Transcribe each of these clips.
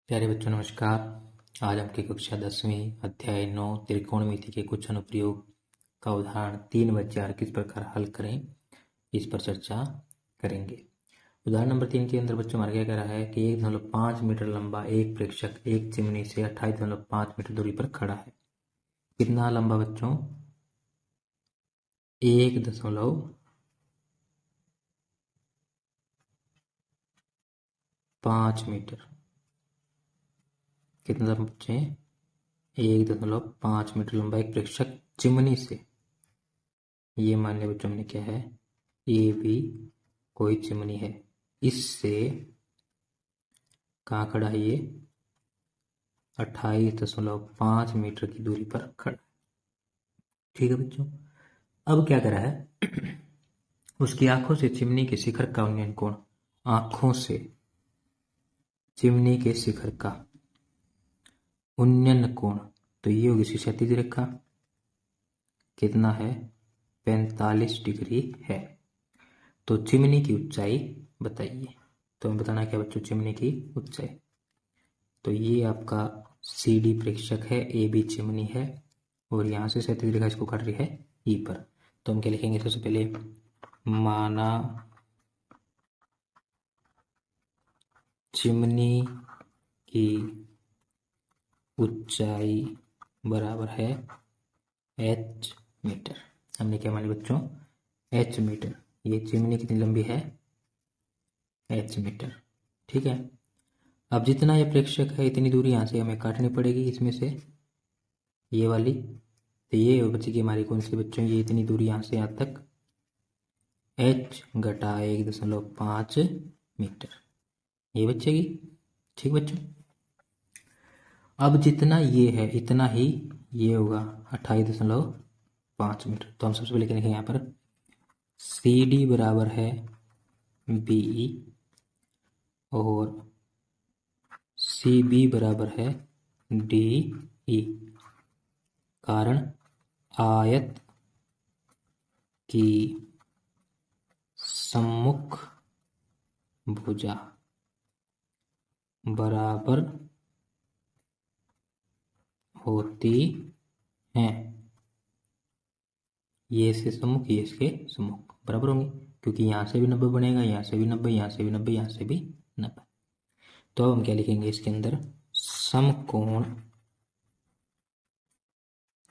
प्यारे बच्चों नमस्कार। आज आपकी कक्षा 10वीं अध्याय 9 त्रिकोणमिति के कुछ अनुप्रयोग का उदाहरण 3/4 किस प्रकार हल करें इस पर चर्चा करेंगे। उदाहरण नंबर 3 के अंदर बच्चों हमारा क्या कह रहा है कि 1.5 मीटर लंबा एक प्रेक्षक एक चिमनी से 28.5 मीटर दूरी पर खड़ा है। कितना लंबा बच्चों? 1.5 मीटर। कितना बच्चे? 1.5 मीटर लंबा एक प्रेक्षक चिमनी से, ये मान लिया बच्चों हमने क्या है, ये भी कोई चिमनी है, इससे कहाँ खड़ा है? ये 28.5 मीटर की दूरी पर खड़ा। ठीक है बच्चों, अब क्या करा है उसकी आंखों से चिमनी के शिखर का उन्नयन कोण, आंखों से चिमनी के शिखर का उन्नयन कोण, तो ये होगी क्षैतिज रेखा, कितना है? 45 डिग्री है। तो चिमनी की ऊंचाई बताइए। तो हमें बताना क्या बच्चों? चिमनी की ऊंचाई। तो ये आपका सी डी प्रेक्षक है, ए बी चिमनी है, और यहाँ से क्षैतिज रेखा इसको काट रही है ई पर। तो हम क्या लिखेंगे? सबसे पहले माना चिमनी की ऊंचाई बराबर है h मीटर। हमने क्या मानी बच्चों? h metre. ये चिमनी कितनी लंबी है? h metre. ठीक है, अब जितना ये प्रेक्षक है इतनी दूरी यहाँ से हमें काटनी पड़ेगी, इसमें से ये वाली। तो ये बचेगी हमारी कौन सी बच्चों? ये इतनी दूरी यहाँ से यहाँ तक h घटा 1.5 मीटर, ये बचेगी। ठीक बच्चों, अब जितना ये है इतना ही ये होगा 28.5 मीटर। तो हम सबसे पहले क्या लिखेंगे यहाँ पर? सी डी बराबर है बी और सी बी बराबर है डी ई। कारण आयत की सम्मुख भुजा बराबर होती हैं। ये इसके सम्मुख, ये इसके सम्मुख बराबर होंगे, क्योंकि यहाँ से भी 90 बनेगा, यहाँ से भी 90, यहाँ से भी 90, यहाँ से भी 90। तो अब हम क्या लिखेंगे इसके अंदर? समकोण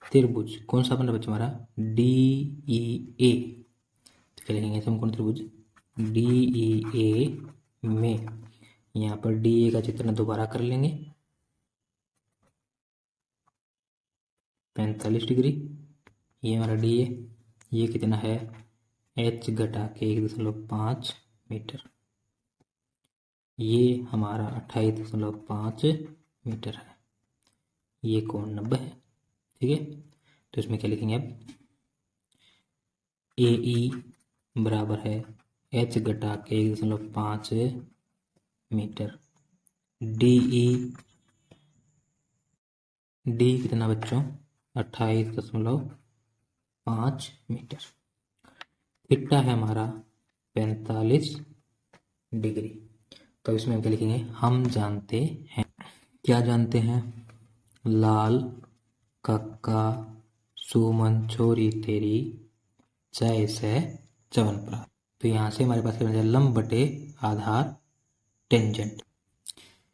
त्रिभुज। कौन सा बन रहा बच्चा हमारा? डी ई ए। तो क्या लिखेंगे? समकोण त्रिभुज डी ई ए में, यहाँ पर डी ए का चित्र दोबारा कर लेंगे, 45 डिग्री। ये हमारा डी ए, ये कितना है? h घटा के 1.5 मीटर। ये हमारा 28.5 मीटर है। ये कोण 90 है। ठीक है, तो इसमें क्या लिखेंगे अब? ए ई बराबर है h घटा के 1.5 मीटर। डी ई, डी कितना बच्चों? 28.5 मीटर। थीटा है हमारा 45 डिग्री। तो इसमें हम क्या लिखेंगे? हम जानते हैं, क्या जानते हैं? लाल कक्का सुमन छोरी तेरी जय से च्यवनप्राश। तो यहाँ से हमारे पास क्या बन जाए? लंब बटे आधार टेंजेंट।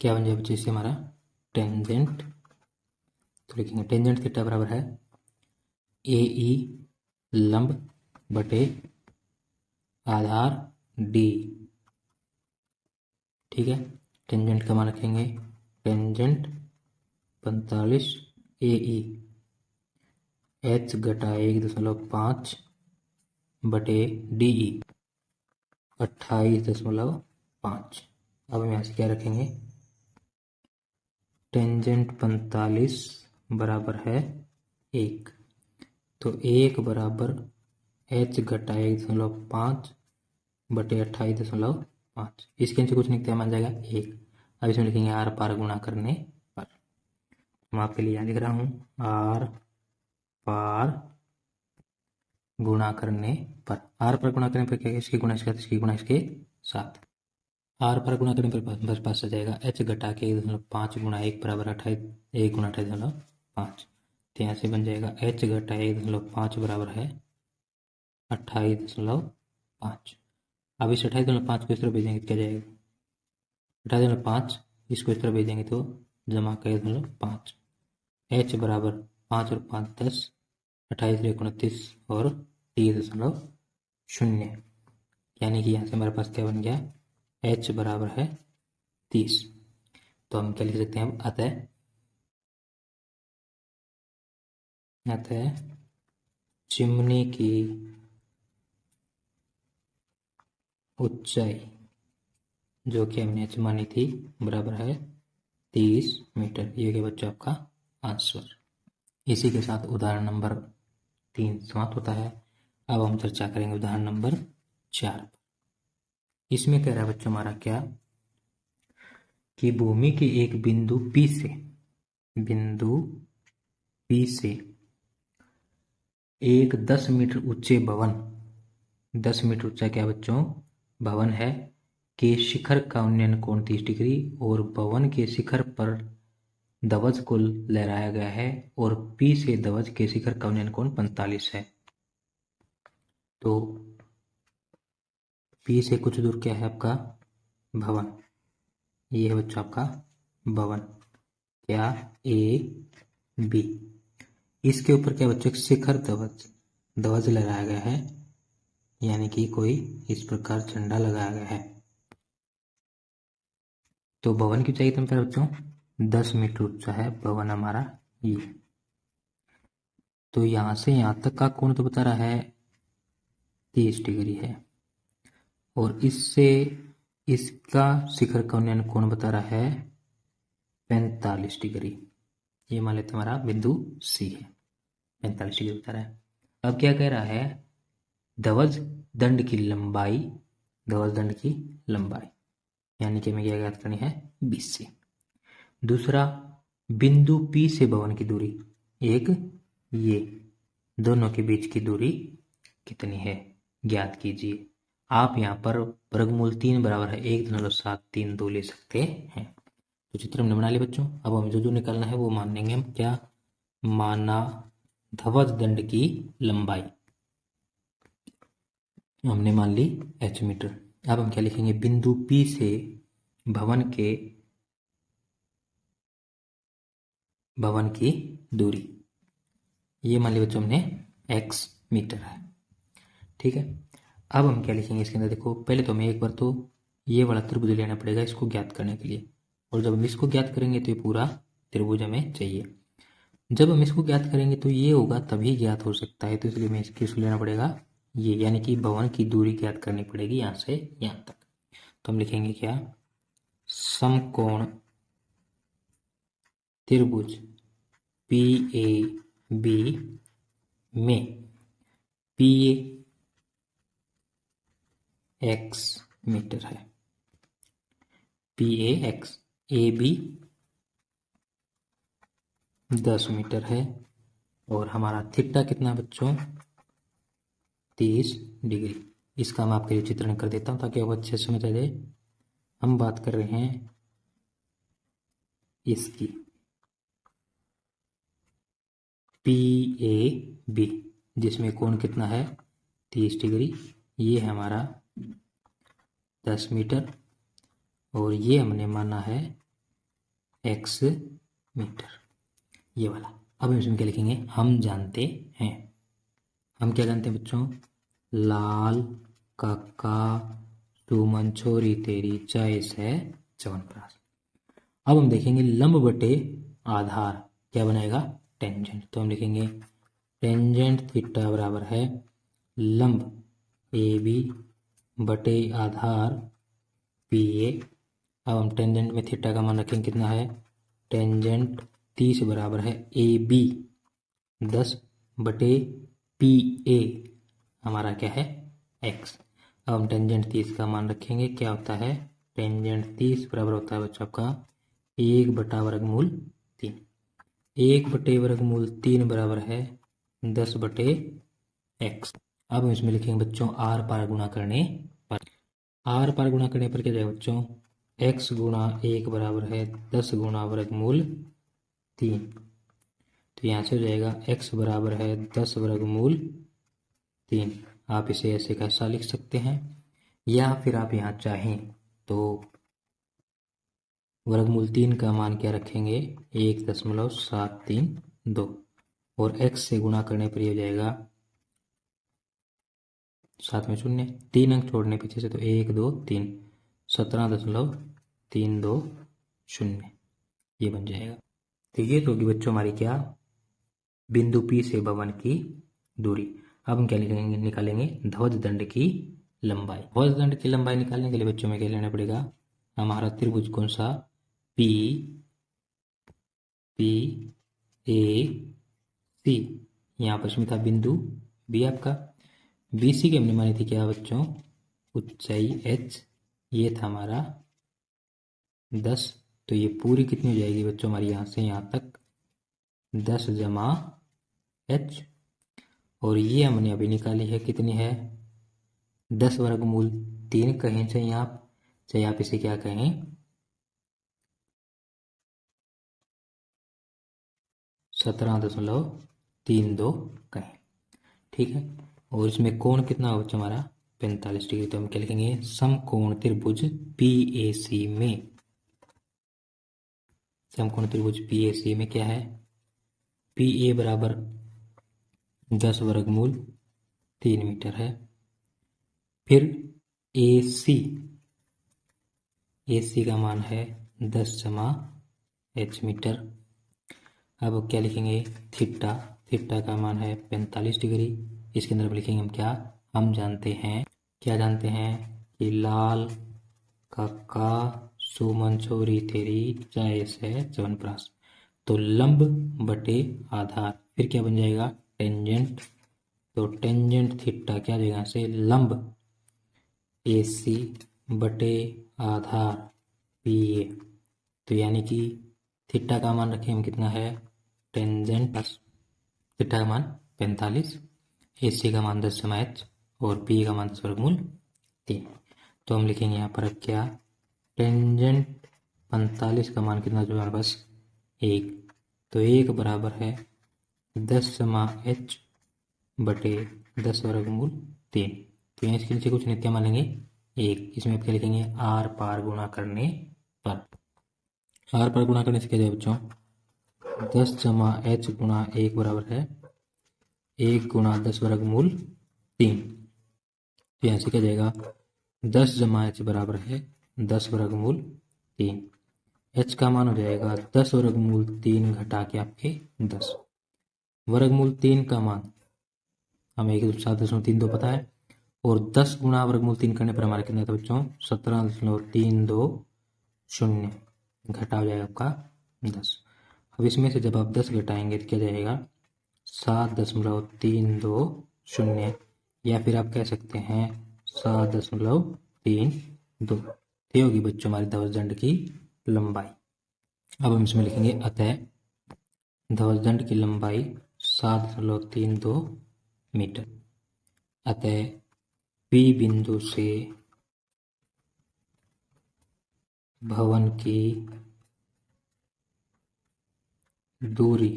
क्या बन जाए बच्चे इससे? हमारा टेंजेंट। तो लिखेंगे टेंजेंट थीटा बराबर है ए ई लंब बटे आधार डी। ठीक है, टेंजेंट का मान रखेंगे टेंजेंट 45 ए ई h घटा 1.5 बटे डी ई 28.5। अब हम यहाँ से क्या रखेंगे? टेंजेंट 45 बराबर है 1, तो 1 बराबर h घटा 1.5 बटे 28.5। इसके नीचे कुछ नहीं किया, मान जाएगा 1। अब इसमें लिखेंगे आर पार गुणा करने पर। मैं आपके लिए यहाँ लिख रहा हूँ आर पार गुणा करने पर। आर पर गुणा करने पर क्या? इसकी गुणा इसके साथ, इसकी गुणा इसके साथ। आर पर गुणा करने पर मेरे पास आ जाएगा h घटा के 1.5 गुणा 1 बराबर 28, 1 गुणा 28.5। तो यहाँ से बन जाएगा h घटा 1.5 बराबर है 28.5। अब इस 28.5 को इस तरफ भेजेंगे तो क्या जाएगा 28.5, इसको इस तरफ भेजेंगे तो जमा का 1.5। h बराबर 5 और 5 10, 28×29 और 30.0, यानी कि यहाँ से हमारे पास क्या बन गया h बराबर है 30। तो हम क्या लिख सकते हैं अब अतः चिमनी की ऊंचाई जो कि हमने h मानी थी बराबर है 30 मीटर। ये क्या बच्चों आपका आंसर। इसी के साथ उदाहरण नंबर 3 समाप्त होता है। अब हम चर्चा करेंगे उदाहरण नंबर 4। इसमें कह रहा है बच्चों हमारा क्या कि भूमि के एक बिंदु P से एक 10 मीटर ऊंचे भवन, 10 मीटर ऊंचा क्या बच्चों भवन है, के शिखर का उन्नयन कोण 30 डिग्री और भवन के शिखर पर ध्वज को लहराया गया है और P से ध्वज के शिखर का उन्नयन कोण 45 है। तो P से कुछ दूर क्या है आपका भवन, ये है बच्चों आपका भवन क्या AB। इसके ऊपर क्या बच्चों शिखर ध्वज लहराया गया है, यानी कि कोई इस प्रकार झंडा लगाया गया है। तो भवन की ऊंचाई कितना बच्चों 10 मीटर ऊंचा है भवन हमारा ये। तो यहां से यहां तक का कोण तो बता रहा है 30 डिग्री है और इससे इसका शिखर का उन्नयन कोण बता रहा है 45 डिग्री। ये मान लेते हमारा बिंदु C है, 45 डिग्री बता रहा है। अब क्या कह रहा है ध्वज दंड की लंबाई, यानी कि हमें क्या ज्ञात करनी है 20 से। दूसरा बिंदु P से भवन की दूरी, एक ये दोनों के बीच की दूरी कितनी है ज्ञात कीजिए। आप यहाँ पर वर्गमूल 3 बराबर है 1.732 ले सकते हैं। तो चित्र हमने बना लिया बच्चों। अब हमें जो निकालना है वो मान लेंगे हम क्या, माना ध्वज दंड की लंबाई हमने मान ली h मीटर। अब हम क्या लिखेंगे बिंदु P से भवन की दूरी, ये मान लिया बच्चों हमने x मीटर है। ठीक है, अब हम क्या लिखेंगे इसके अंदर देखो, पहले तो हमें एक बार तो ये वाला त्रिभुज लेना पड़ेगा इसको ज्ञात करने के लिए, और जब हम इसको ज्ञात करेंगे तो ये पूरा त्रिभुज हमें चाहिए। जब हम इसको ज्ञात करेंगे तो ये होगा तभी ज्ञात हो सकता है, तो इसलिए हमें इसको लेना पड़ेगा ये, यानी कि भवन की दूरी ज्ञात करनी पड़ेगी यहाँ से यहाँ तक। तो हम लिखेंगे क्या समकोण त्रिभुज PAB में PA x मीटर है, PAX, AB 10 मीटर है और हमारा थीटा कितना है बच्चों 30 डिग्री। इसका मैं आपके लिए चित्रण कर देता हूँ ताकि आप अच्छे से समझ आ जाए। हम बात कर रहे हैं इसकी PAB जिसमें कोण कितना है 30 डिग्री, ये है हमारा 10 मीटर और ये हमने माना है x मीटर, ये वाला। अब हम इसमें क्या लिखेंगे, हम जानते हैं, हम क्या जानते हैं बच्चों, लाल काका सुमन छोरी तेरी चॉइस है च्यवनप्राश। अब हम देखेंगे लंब बटे आधार क्या बनाएगा टेंजेंट। तो हम लिखेंगे टेंजेंट थीटा बराबर है लंब AB बटे आधार PA। अब हम टेंजेंट में थीटा का मान रखेंगे कितना है, टेंजेंट 30 बराबर है AB 10 बटे PA हमारा क्या है x। अब हम टेंजेंट 30 का मान रखेंगे, क्या होता है टेंजेंट 30 बराबर होता है बच्चों आपका 1/3। 1/3 बराबर है 10 बटे x। अब हम इसमें लिखेंगे बच्चों r पार गुणा करने पर। आर पार गुणा करने पर क्या जाएगा बच्चों, x गुणा 1 बराबर है 10 गुणा वर्गमूल 3। तो यहाँ से हो जाएगा x बराबर है 10 वर्गमूल 3। आप इसे ऐसे कैसा लिख सकते हैं, या फिर आप यहाँ चाहें तो वर्गमूल 3 का मान क्या रखेंगे, 1.732 और x से गुणा करने पर ये हो जाएगा 7 में 0, 3 अंक छोड़ने पीछे से, तो 1 2 3, 17.320 ये बन जाएगा। तो ये तो होगी बच्चों हमारी क्या, बिंदु P से भवन की दूरी। अब हम क्या लिखेंगे, निकालेंगे ध्वज दंड की लंबाई। ध्वज दंड की लंबाई निकालने के लिए बच्चों में क्या लेना पड़ेगा, हमारा त्रिभुज कौन सा, P A C, यहाँ पर था बिंदु B आपका, BC की हमने मानी थी क्या बच्चों, ऊंचाई H, ये था हमारा 10। तो ये पूरी कितनी हो जाएगी बच्चों हमारी, यहाँ से यहाँ तक 10 जमा H, और ये हमने अभी निकाली है कितनी है, 10 वर्गमूल 3 कहें चाहे आप इसे क्या कहें, 17.32 कहें, ठीक है। और इसमें कोण कितना होगा बच्चों हमारा 45 डिग्री। तो हम क्या लिखेंगे, समकोण त्रिभुज PAC में, समकोण त्रिभुज PAC में क्या है, PA बराबर 10 वर्गमूल 3 मीटर है। फिर AC का मान है 10 जमा H मीटर। अब क्या लिखेंगे, थीटा का मान है 45 डिग्री। इसके अंदर लिखेंगे हम क्या, हम जानते हैं कि लाल काका सुमन छोरी तेरी जायस है च्यवनप्राश। तो लंब बटे आधार, फिर क्या बन जाएगा, टेंजेंट। तो टेंजेंट थीटा क्या जगह से, लंब AC बटे आधार PA। तो यानी कि थीटा का मान रखें हम कितना है, टेंजेंट प्लस थीटा का मान 45, AC का मान 10 जमा H और PA का मान 10 वर्गमूल 3। तो हम लिखेंगे यहाँ पर क्या, टेंजेंट 45 का मान कितना जो हमारे पास 1। तो 1 बराबर है 10 जमा H बटे 10 वर्गमूल 3। तो यहाँ इसके नीचे कुछ नहीं, क्या मानेंगे 1। इसमें आप क्या लिखेंगे, आर पार गुणा करने पर, आर पार गुणा करने से क्या जाएगा बच्चों, 10 जमा H गुणा 1 बराबर है 1 गुणा 10 वर्गमूल 3। तो यहाँ से क्या जाएगा, 10 जमा H बराबर है 10 वर्गमूल 3। H का मान हो जाएगा 10 वर्गमूल 3 घटा के आपके 10। वर्गमूल 3 का मान हमें 1.732 पता है, और 10 गुणा वर्गमूल 3 करने पर हमारा कितना था बच्चों, 17.320 घटा हो जाएगा आपका 10। अब इसमें से जब आप 10 घटाएंगे तो क्या जाएगा, 7.320, या फिर आप कह सकते हैं 7.32। ये होगी बच्चों हमारी ध्वजदंड की लंबाई। अब हम इसमें लिखेंगे अतः ध्वजदंड की लंबाई 7.32 मीटर। अतः P बिंदु से भवन की दूरी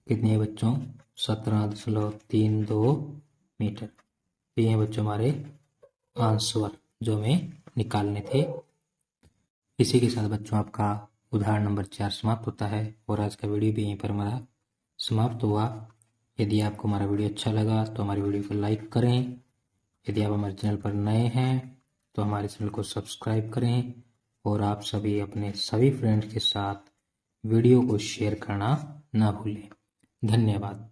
कितनी है बच्चों, 17.32 मीटर। ये हैं बच्चों हमारे आंसर जो हमें निकालने थे। इसी के साथ बच्चों आपका उदाहरण नंबर 4 समाप्त होता है और आज का वीडियो भी यहीं पर हमारा समाप्त हुआ। यदि आपको हमारा वीडियो अच्छा लगा तो हमारी वीडियो को लाइक करें। यदि आप हमारे चैनल पर नए हैं तो हमारे चैनल को सब्सक्राइब करें, और आप सभी अपने सभी फ्रेंड्स के साथ वीडियो को शेयर करना ना भूलें। धन्यवाद।